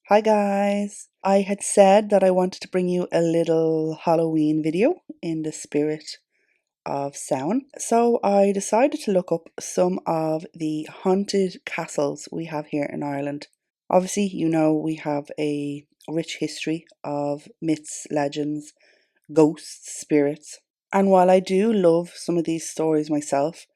Hi guys! I had said that I wanted to bring you a little Halloween video in the spirit of Samhain. So I decided to look up some of the haunted castles we have here in Ireland. Obviously, you know we have a rich history of myths, legends, ghosts, spirits. And while I do love some of these stories myself,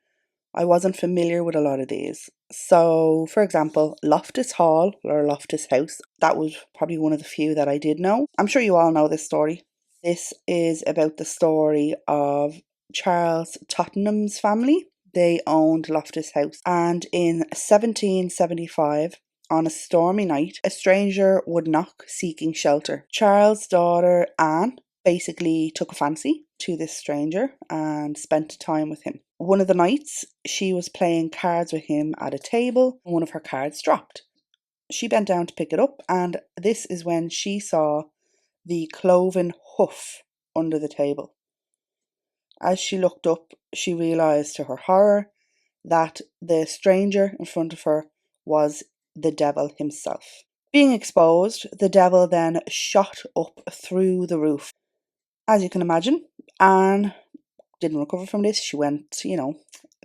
I wasn't familiar with a lot of these. So, for example, Loftus Hall or Loftus House, that was probably one of the few that I did know. I'm sure you all know this story. This is about the story of Charles Tottenham's family. They owned Loftus House, and in 1775, on a stormy night, a stranger would knock seeking shelter. Charles' daughter Anne basically took a fancy to this stranger and spent time with him. One of the nights, she was playing cards with him at a table, and one of her cards dropped. She bent down to pick it up, and this is when she saw the cloven hoof under the table. As she looked up, she realised to her horror that the stranger in front of her was the devil himself. Being exposed, the devil then shot up through the roof. As you can imagine, Anne didn't recover from this. She went, a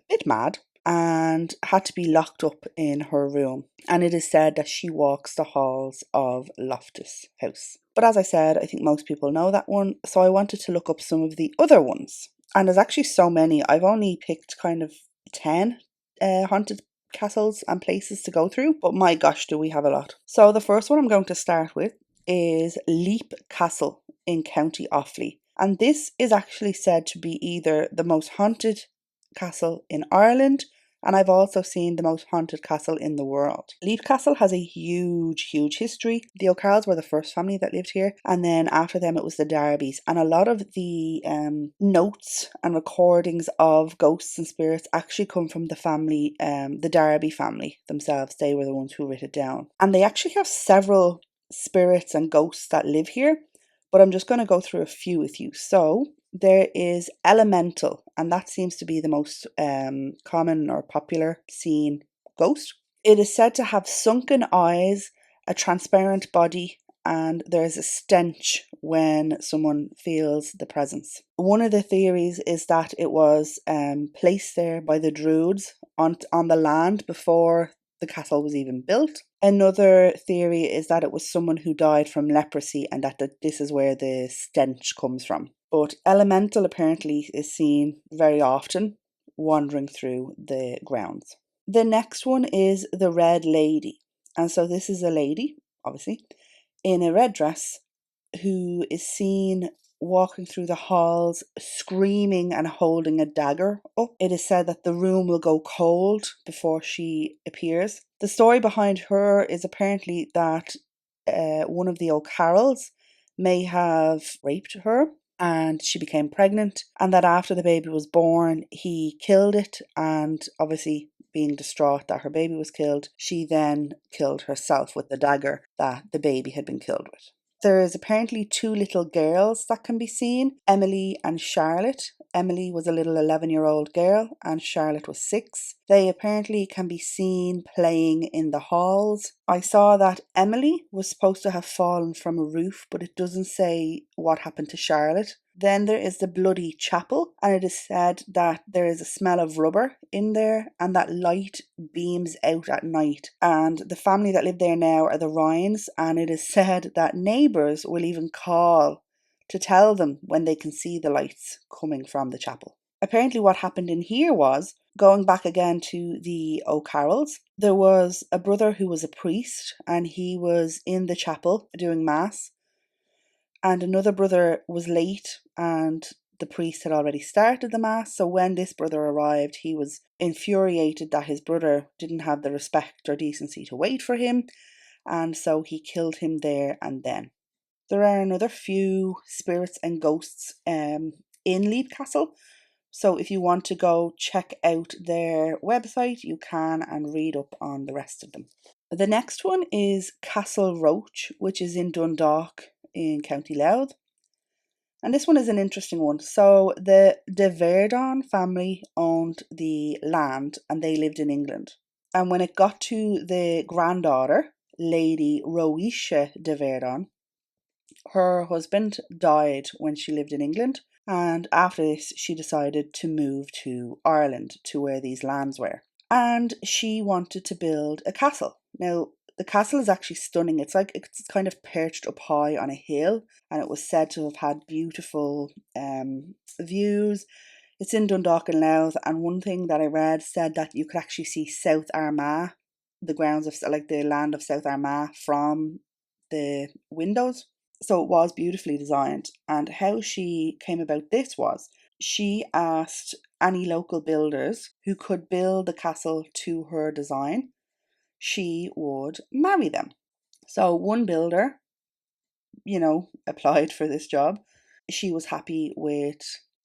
bit mad and had to be locked up in her room. And it is said that she walks the halls of Loftus House. But as I said, I think most people know that one. So I wanted to look up some of the other ones. And there's actually so many. I've only picked kind of 10 haunted castles and places to go through. But my gosh, do we have a lot. So the first one I'm going to start with is Leap Castle in County Offaly. And this is actually said to be either the most haunted castle in Ireland, and I've also seen the most haunted castle in the world. Leap Castle has a huge history. The O'Carrolls were the first family that lived here, and then after them it was the Daoibhs. And a lot of the notes and recordings of ghosts and spirits actually come from the family, the Daoibh family themselves. They were the ones who wrote it down. And they actually have several spirits and ghosts that live here, but I'm just going to go through a few with you. So there is Elemental, and that seems to be the most common or popular seen ghost. It is said to have sunken eyes, a transparent body, and there's a stench when someone feels the presence. One of the theories is that it was placed there by the Druids on the land before the castle was even built. Another theory is that it was someone who died from leprosy and that this is where the stench comes from. But Elemental apparently is seen very often wandering through the grounds. The next one is the Red Lady. And so this is a lady, obviously, in a red dress who is seen walking through the halls, screaming and holding a dagger up. It is said that the room will go cold before she appears. The story behind her is apparently that one of the O'Carrolls may have raped her and she became pregnant, and that after the baby was born, he killed it, and obviously being distraught that her baby was killed, she then killed herself with the dagger that the baby had been killed with. There is apparently two little girls that can be seen, Emily and Charlotte. Emily was a little 11-year-old girl and Charlotte was 6. They apparently can be seen playing in the halls. I saw that Emily was supposed to have fallen from a roof, but it doesn't say what happened to Charlotte. Then there is the Bloody Chapel, and it is said that there is a smell of rubber in there and that light beams out at night. And the family that live there now are the Ryans, and it is said that neighbours will even call to tell them when they can see the lights coming from the chapel. Apparently what happened in here was, going back again to the O'Carrolls, there was a brother who was a priest and he was in the chapel doing mass. And another brother was late and the priest had already started the mass. So when this brother arrived, he was infuriated that his brother didn't have the respect or decency to wait for him. And so he killed him there and then. There are another few spirits and ghosts in Leap Castle. So if you want to go check out their website, you can and read up on the rest of them. The next one is Castle Roche, which is in Dundalk in County Louth. And this one is an interesting one. So the De Verdon family owned the land and they lived in England. And when it got to the granddaughter, Lady Roche de Verdon. Her husband died when she lived in England, and after this she decided to move to Ireland, to where these lands were. And she wanted to build a castle. Now, the castle is actually stunning. It's kind of perched up high on a hill, and it was said to have had beautiful views. It's in Dundalk and Louth, and one thing that I read said that you could actually see South Armagh, the grounds of the land of South Armagh, from the windows. So it was beautifully designed. And how she came about this was she asked any local builders who could build the castle to her design, she would marry them. So one builder, applied for this job. She was happy with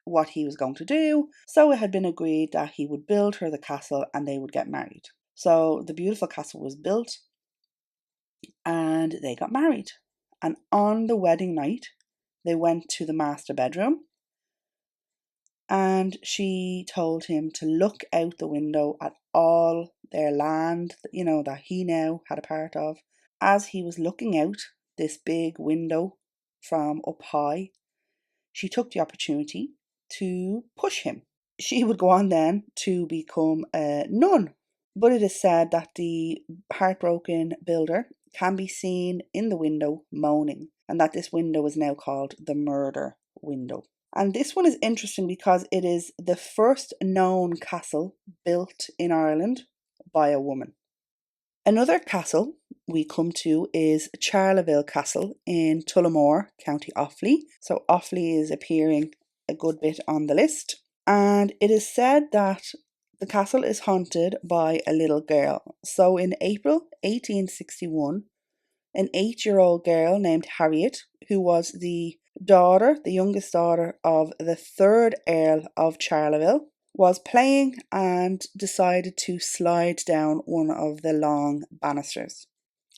what he was going to do, so it had been agreed that he would build her the castle and they would get married. So the beautiful castle was built and they got married. And on the wedding night, they went to the master bedroom and she told him to look out the window at all their land, that he now had a part of. As he was looking out this big window from up high, she took the opportunity to push him. She would go on then to become a nun. But it is said that the heartbroken builder can be seen in the window moaning, and that this window is now called the murder window. And this one is interesting because it is the first known castle built in Ireland by a woman. Another castle we come to is Charleville Castle in Tullamore, County Offaly. So Offaly is appearing a good bit on the list. And it is said that the castle is haunted by a little girl. So in April 1861, an 8-year-old girl named Harriet, who was the youngest daughter of the 3rd Earl of Charleville, was playing and decided to slide down one of the long banisters.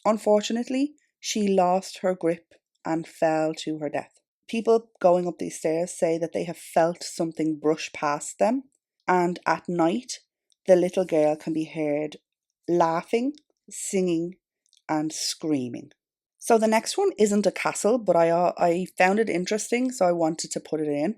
Unfortunately, she lost her grip and fell to her death. People going up these stairs say that they have felt something brush past them, and at night, the little girl can be heard laughing, singing, and screaming. So the next one isn't a castle, but I found it interesting, so I wanted to put it in.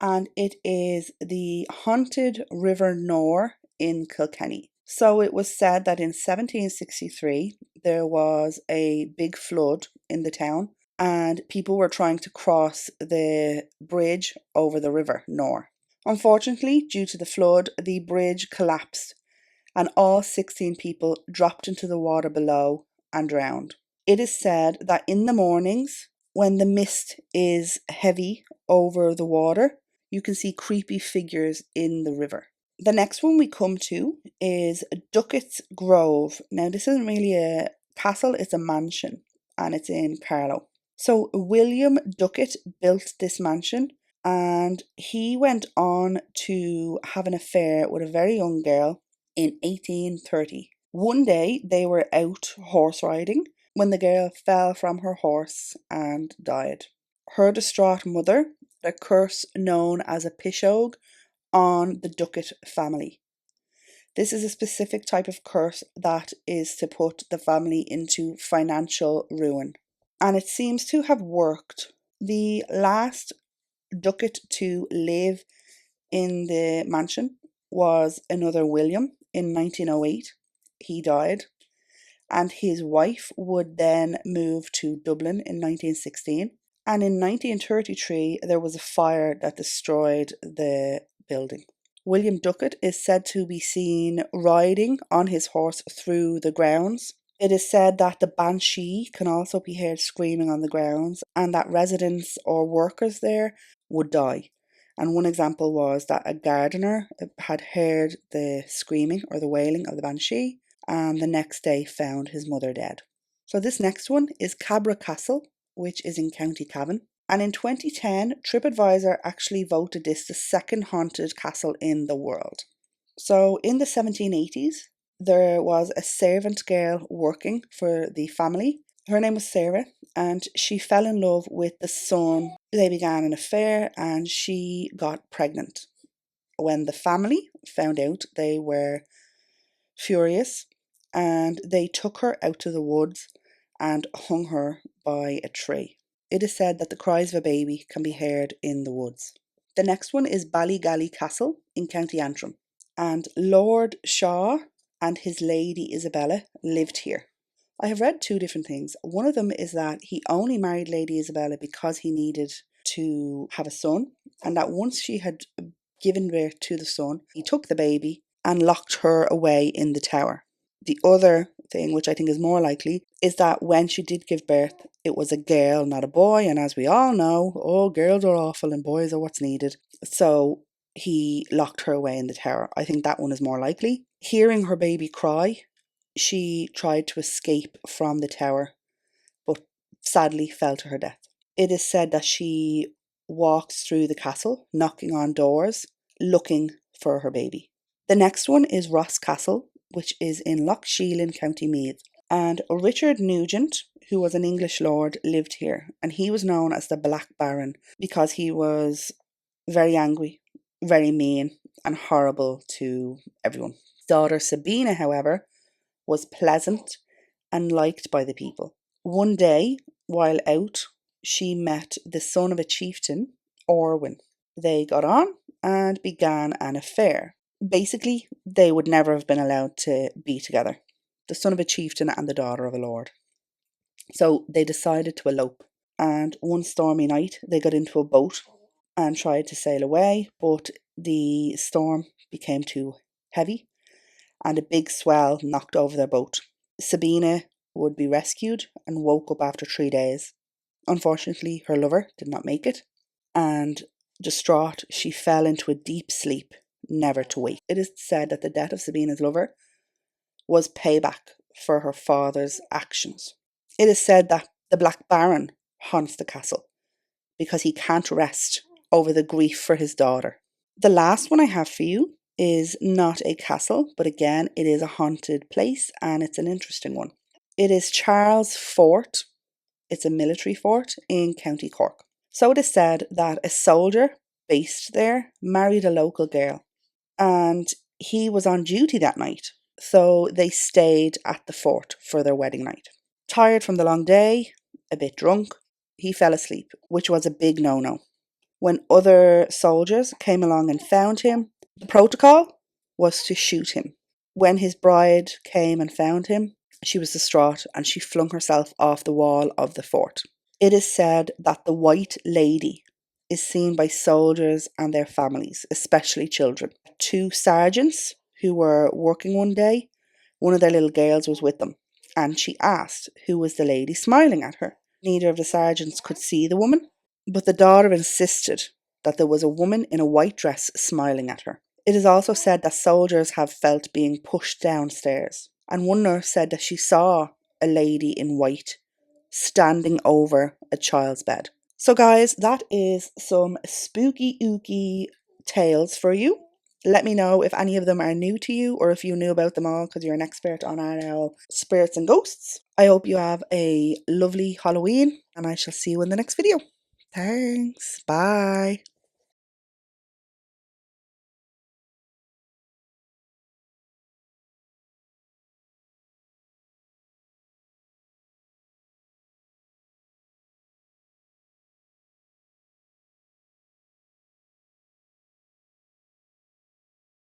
And it is the haunted River Nore in Kilkenny. So it was said that in 1763 there was a big flood in the town and people were trying to cross the bridge over the River Nore. Unfortunately, due to the flood, the bridge collapsed and all 16 people dropped into the water below and drowned. It is said that in the mornings, when the mist is heavy over the water, you can see creepy figures in the river. The next one we come to is Ducketts Grove. Now, this isn't really a castle, it's a mansion, and it's in Carlow. So, William Duckett built this mansion, and he went on to have an affair with a very young girl in 1830. One day, they were out horse riding when the girl fell from her horse and died. Her distraught mother, a curse known as a pishogue, on the Duckett family. This is a specific type of curse that is to put the family into financial ruin. And it seems to have worked. The last Duckett to live in the mansion was another William in 1908. He died. And his wife would then move to Dublin in 1916. And in 1933, there was a fire that destroyed the building. William Duckett is said to be seen riding on his horse through the grounds. It is said that the banshee can also be heard screaming on the grounds and that residents or workers there would die. And one example was that a gardener had heard the screaming or the wailing of the banshee and the next day found his mother dead. So this next one is Cabra Castle, which is in County Cavan. And in 2010, TripAdvisor actually voted this the second haunted castle in the world. So in the 1780s, there was a servant girl working for the family. Her name was Sarah, and she fell in love with the son. They began an affair and she got pregnant. When the family found out, they were furious and they took her out to the woods and hung her by a tree. It is said that the cries of a baby can be heard in the woods. The next one is Ballygally Castle in County Antrim, and Lord Shaw and his lady Isabella lived here. I have read two different things. One of them is that he only married Lady Isabella because he needed to have a son, and that once she had given birth to the son, he took the baby and locked her away in the tower. The other thing, which I think is more likely, is that when she did give birth, it was a girl, not a boy, and as we all know, oh, girls are awful and boys are what's needed. So he locked her away in the tower. I think that one is more likely. Hearing her baby cry, she tried to escape from the tower, but sadly fell to her death. It is said that she walked through the castle, knocking on doors, looking for her baby. The next one is Roche Castle, which is in Loch Shiel in County Meath. And Richard Nugent, who was an English lord, lived here, and he was known as the Black Baron because he was very angry, very mean, and horrible to everyone. His daughter Sabina, however, was pleasant and liked by the people. One day, while out, she met the son of a chieftain, Orwin. They got on and began an affair. Basically, they would never have been allowed to be together. The son of a chieftain and the daughter of a lord. So they decided to elope. And one stormy night, they got into a boat and tried to sail away, but the storm became too heavy and a big swell knocked over their boat. Sabina would be rescued and woke up after 3 days. Unfortunately, her lover did not make it, and distraught, she fell into a deep sleep, never to wake. It is said that the death of Sabina's lover was payback for her father's actions. It is said that the Black Baron haunts the castle because he can't rest over the grief for his daughter. The last one I have for you is not a castle, but again, it is a haunted place, and it's an interesting one. It is Charles Fort. It's a military fort in County Cork. So it is said that a soldier based there married a local girl, and he was on duty that night, so they stayed at the fort for their wedding night. Tired from the long day, a bit drunk, he fell asleep, which was a big no-no. When other soldiers came along and found him, the protocol was to shoot him. When his bride came and found him, she was distraught and she flung herself off the wall of the fort. It is said that the White Lady is seen by soldiers and their families, especially children. 2 sergeants who were working one day, one of their little girls was with them, and she asked who was the lady smiling at her. Neither of the sergeants could see the woman, but the daughter insisted that there was a woman in a white dress smiling at her. It is also said that soldiers have felt being pushed downstairs, and one nurse said that she saw a lady in white standing over a child's bed. So guys, that is some spooky ooky tales for you. Let me know if any of them are new to you or if you knew about them all because you're an expert on our spirits and ghosts. I hope you have a lovely Halloween and I shall see you in the next video. Thanks. Bye.